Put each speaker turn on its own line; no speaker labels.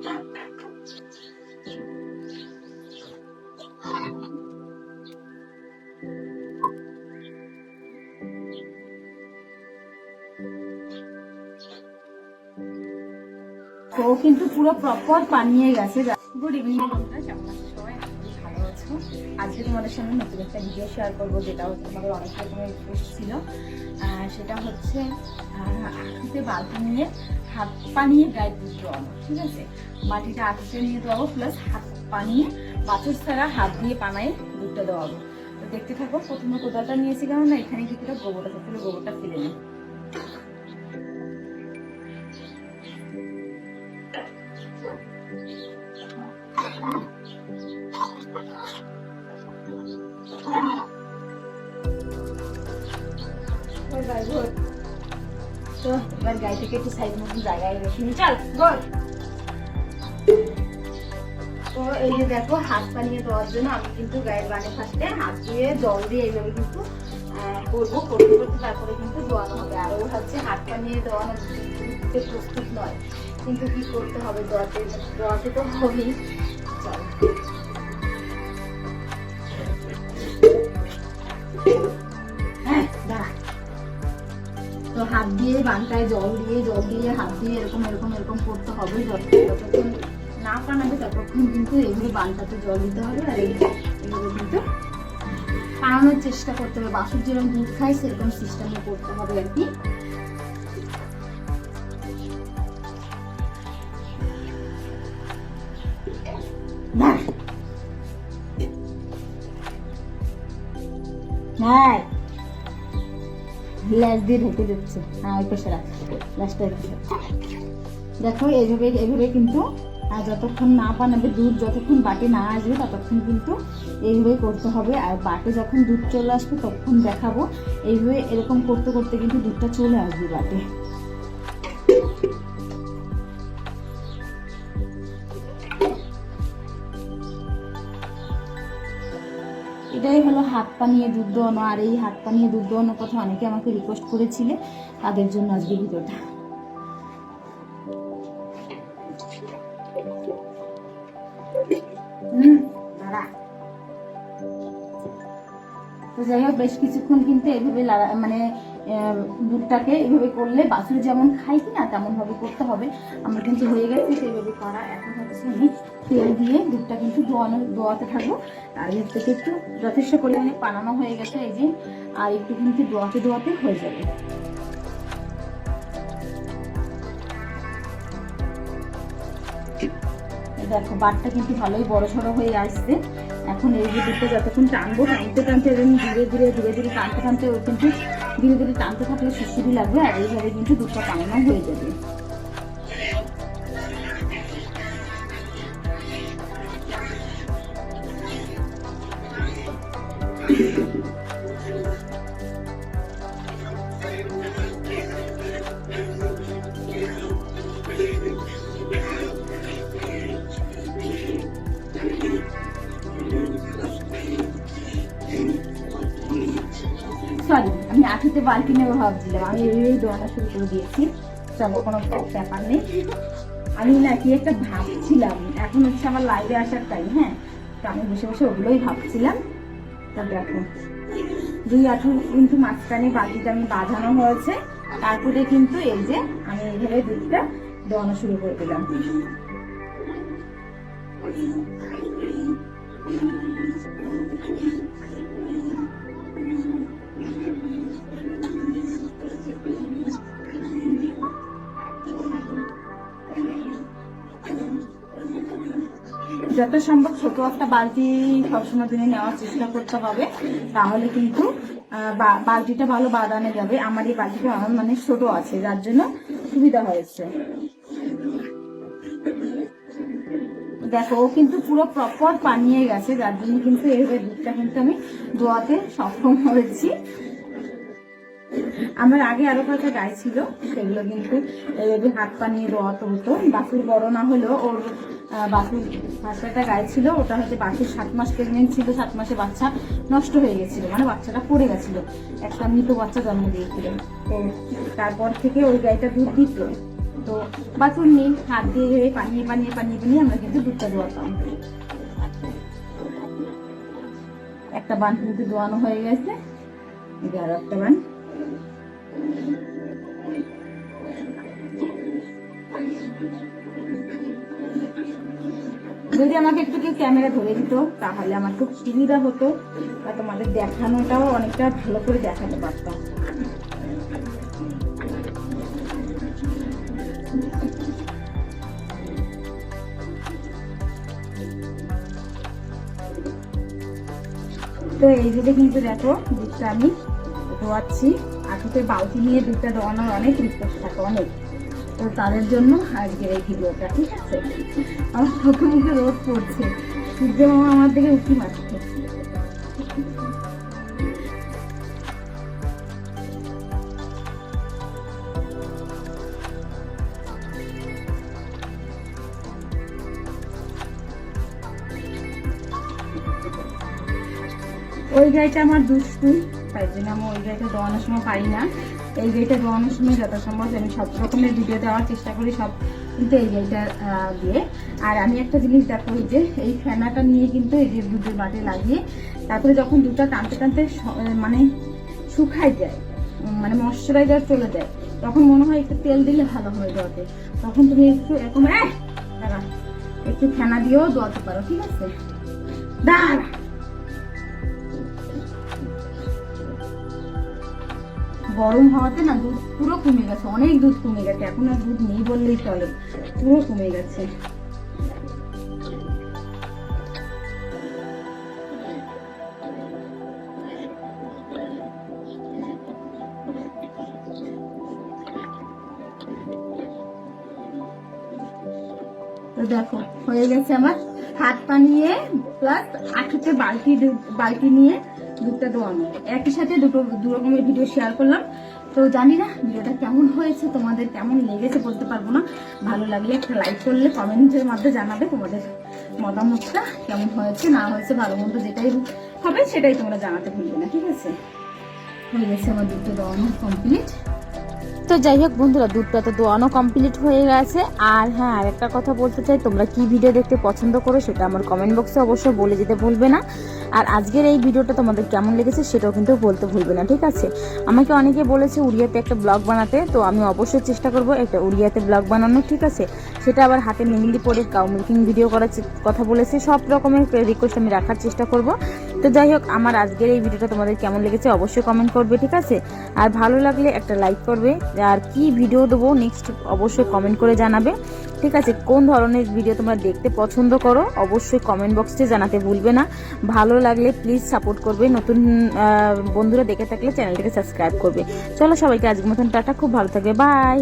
তো কিন্তু পুরো প্রপার পানিয়ে গেছে। গুড ইভিনিং বন্ধুরা, কেমন আছো সবাই? ভালো আছো? আজকে তোমাদের সামনে নতুন একটা ভিডিও শেয়ার করবো, যেটা হচ্ছে তোমাদের অনেক রকমের রিকোয়েস্ট ছিল। সেটা হচ্ছে আঁটুতে বালতি নিয়ে হাত পা নিয়ে গায়ে দুধ দেওয়ানো। ঠিক আছে, বাটিটা আঁটুতে নিয়ে দেওয়াবো, প্লাস হাত পা নিয়ে বাছুর ছাড়া হাত দিয়ে পানায় দুধটা দেওয়াবো। তো দেখতে থাকো। প্রথমে কোদালটা নিয়েছি, কারণ না এখানে কিছুটা গোবরটা থাকলে গোবরটা ফেলে নিই। তো এবার গাড়িটাকে একটু সাইড মতো জায়গায় রেখে নিই। চল গোল। তো এই যে দেখো, হাত পা নিয়ে দেওয়ার জন্য আমি কিন্তু গায়ের বানে ফার্স্টে হাত দিয়ে জল দিয়ে এইভাবে কিন্তু করবো, করতে করতে তারপরে কিন্তু দোয়ানো হবে। আর ও হচ্ছে হাত পা নিয়ে দোয়ানো প্রস্তুত নয়, কিন্তু কি করতে হবে, দোয়াতে তো হবেই। চল হ্যাঁ দাঁড়া। তো হাত দিয়ে বানটায় জল দিয়ে হাত দিয়ে এরকম এরকম এরকম করতে হবে। যতক্ষণ না পানাবে ততক্ষণ কিন্তু এইভাবে বানটাতে জল দিতে হবে। আর এইভাবে কিন্তু পানানোর চেষ্টা করতে হবে। বাছুর যেরকম দুধ খায় সেরকম সিস্টেমে করতে হবে আর কি। গ্লাস দিয়ে ঢেকে দিচ্ছে। হ্যাঁ, ওই পাশে রাখ গ্লাসটা। দেখো এইভাবে এইভাবে কিন্তু যতক্ষণ না বানাবে দুধ, যতক্ষণ বাটি না আসবে ততক্ষণ কিন্তু এইভাবেই করতে হবে। আর বাটি যখন দুধ চলে আসবে তখন দেখাবো। এইভাবে এরকম করতে করতে কিন্তু দুধটা চলে আসবে বাটে। এটাই হলো হাত পা নিয়ে দুধ দোয়ানো। আর এই হাত পা নিয়ে দুধ দোয়ানোর কথা অনেকে আমাকে রিকোয়েস্ট করেছিলে, তাদের জন্য আজকে ভিডিওটা। তো যাই হোক, বেশ কিছুক্ষণ কিন্তু এইভাবে মানে দুধটাকে এইভাবে করলে বাছুর যেমন খাই কিনা তেমন ভাবে করতে হবে। আমার কিন্তু হয়ে গেছে সেইভাবে করা। এখন হচ্ছে আমি তেল দিয়ে দুধটা কিন্তু দোয়াতে থাকবো। আর এর থেকে একটু যথেষ্ট পরিমাণে পানানো হয়ে গেছে এই যে, আর একটু কিন্তু দোয়াতে হয়ে যাবে। দেখো বাটটা কিন্তু ভালোই বড় সড়ো হয়ে আসছে। এখন এই যে দুধটা যতক্ষণ টানবো, টানতে ধীরে ধীরে টানতে ওই কিন্তু ধীরে ধীরে টানতে থাকলে সুস্বাদু লাগবে। আর এইভাবে কিন্তু দুধটা পানানো হয়ে যাবে। সরি, আমি আঠুতে বালতি নেবো ভাবছিলাম, আমি এই দোয়ানো শুরু করে দিয়েছি। চলো, কোনো ব্যাপার নেই। আমি না কি একটা ভাবছিলাম, এখন হচ্ছে আমার লাইভে আসার টাইম। হ্যাঁ, তো আমি বসে বসে ওগুলোই ভাবছিলাম। তা দেখো, 2 আঠু কিন্তু মাঝখানে বালতিটা আমি বাঁধানো হয়েছে। তারপরে কিন্তু এই যে আমি এইভাবে দুধটা দোয়ানো শুরু করে দিলাম। যত সম্ভব ছোট একটা বালতি সবসময় দিনে নেওয়ার চেষ্টা করতে হবে, তাহলে কিন্তু বালতিটা ভালো বাঁধানো যাবে। আমার এই বালতিটা আমার মানে ছোট আছে, যার জন্য সুবিধা হয়েছে। দেখো, ও কিন্তু পুরো প্রপার পানিয়ে গেছে, যার জন্য কিন্তু এইভাবে দুধটা কিন্তু আমি দোয়াতে সক্ষম হয়েছি। আমার আগে আরো কয়েকটা গাই ছিল, সেগুলো কিন্তু এইভাবে হাত পা নিয়ে দোয়াতে হতো। বাছুর বড় না হলেও ওর বাছুর ফার্স্ট একটা গাই ছিল, ওটা হচ্ছে বাছুর 7 মাস প্রেগনেন্ট ছিল। 7 মাসে বাচ্চা নষ্ট হয়ে গেছিল, মানে বাচ্চাটা পড়ে গেছিল, একটা মৃত বাচ্চা জন্ম দিয়েছিল। তো তারপর থেকে ওই গাইটা দুধ দিত। তো বাছুর নেই, হাত দিয়ে পানিয়ে পানিয়ে পানিয়ে পানিয়ে আমরা কিন্তু দুধটা দোয়াতাম। একটা বান কিন্তু দোয়ানো হয়ে গেছে, আর একটা বান। যদি আমাকে একটু কেউ ক্যামেরা ধরে দিত তাহলে আমার খুব সুবিধা হতো, বা তোমাদের দেখানোটাও অনেকটা ভালো করে দেখাতে পারতাম। তো এই যে কিন্তু দেখো দুধটা আমি দোয়াচ্ছি, আজকে বালতি নিয়ে দুধটা দোয়ানোর অনেক রিকোয়েস্ট থাকে, অনেক। তো তাদের জন্য আজকের এই ভিডিওটা, ঠিক আছে? আমার চোখে মুখে রোদ পড়ছে, সূর্য মামা আমার দিকে উঁকি মারছে। ওই গাইটা আমার দুষ্টু, তাই জন্য আমি ওই গাইটা দোয়ানোর সময় পারি না। এই গাইটা দোয়ানোর সময় যথাসম্ভব আমি সব রকমের ভিডিও দেওয়ার চেষ্টা করি, সব কিন্তু এই গাইটা দিয়ে। আর আমি একটা জিনিস দেখো, যে এই ফেনাটা নিয়ে কিন্তু এই যে দুধের বাটে লাগিয়ে তারপরে যখন দুধটা টানতে টানতে মানে শুকাই যায়, মানে ময়শ্চারাইজার চলে যায়, তখন মনে হয় একটু তেল দিলে ভালো হয়ে যাবে। তখন তুমি একটু এরকম একটু ফেনা দিয়েও দোয়াতে পারো, ঠিক আছে? দাঁড়া, গরম হওয়াতে না দুধ পুরো কমে গেছে, অনেক দুধ কমে গেছে, এখন আর দুধ নেই বললেই চলে, পুরো কমে গেছে। তো দেখো হয়ে গেছে আমার হাত পানিয়ে প্লাস আঠুতে বালতি নিয়ে দুধটা দোয়ানো, একই সাথে দু রকমের ভিডিও শেয়ার করলাম। তো জানি না ভিডিওটা কেমন হয়েছে, তোমাদের কেমন লেগেছে বলতে পারবো না। ভালো লাগলে একটা লাইক করলে কমেন্টের মাধ্যমে জানাবে তোমাদের মতামতটা, কেমন হয়েছে না হয়েছে, ভালো মন্দ যেটাই হবে সেটাই তোমরা জানাতে ভুলবে না, ঠিক আছে? হয়ে গেছে আমার দুধটা দোয়ানো কমপ্লিট। তো যাই হোক বন্ধুরা, দুধটা তো দোয়ানো কমপ্লিট হয়ে গেছে। আর হ্যাঁ, আরেকটা কথা বলতে চাই, তোমরা কি ভিডিও দেখতে পছন্দ করো সেটা আমার কমেন্ট বক্সে অবশ্যই বলে যেতে ভুলবে না। আর আজকের এই ভিডিওটা তোমাদের কেমন লেগেছে সেটাও কিন্তু বলতে ভুলবে না, ঠিক আছে? আমাকে অনেকে বলেছে উড়িয়াতে একটা ব্লগ বানাতে, তো আমি অবশ্যই চেষ্টা করব একটা উড়িয়াতে ব্লগ বানানো, ঠিক আছে? সেটা আবার হাতে মেহেন্দি পরে কাউ মেকিং ভিডিও করার কথা বলেছে, সব রকমের রিকোয়েস্ট আমি রাখার চেষ্টা করব। তো যাই হোক, আমার আজকের এই ভিডিওটা তোমাদের কেমন লেগেছে অবশ্যই কমেন্ট করবে, ঠিক আছে? আর ভালো লাগলে একটা লাইক করবে, আর কি ভিডিও দেবো নেক্সট অবশ্যই কমেন্ট করে জানাবে, ঠিক আছে? কোন ধরনের ভিডিও তোমরা দেখতে পছন্দ করো অবশ্যই কমেন্ট বক্সে জানাতে ভুলবে না। ভালো লাগলে প্লিজ সাপোর্ট করবে, নতুন বন্ধুরা দেখে থাকলে চ্যানেলটিকে সাবস্ক্রাইব করবে। চলো সবাইকে আজকের মতন টাটা, খুব ভালো থাকবে, বাই।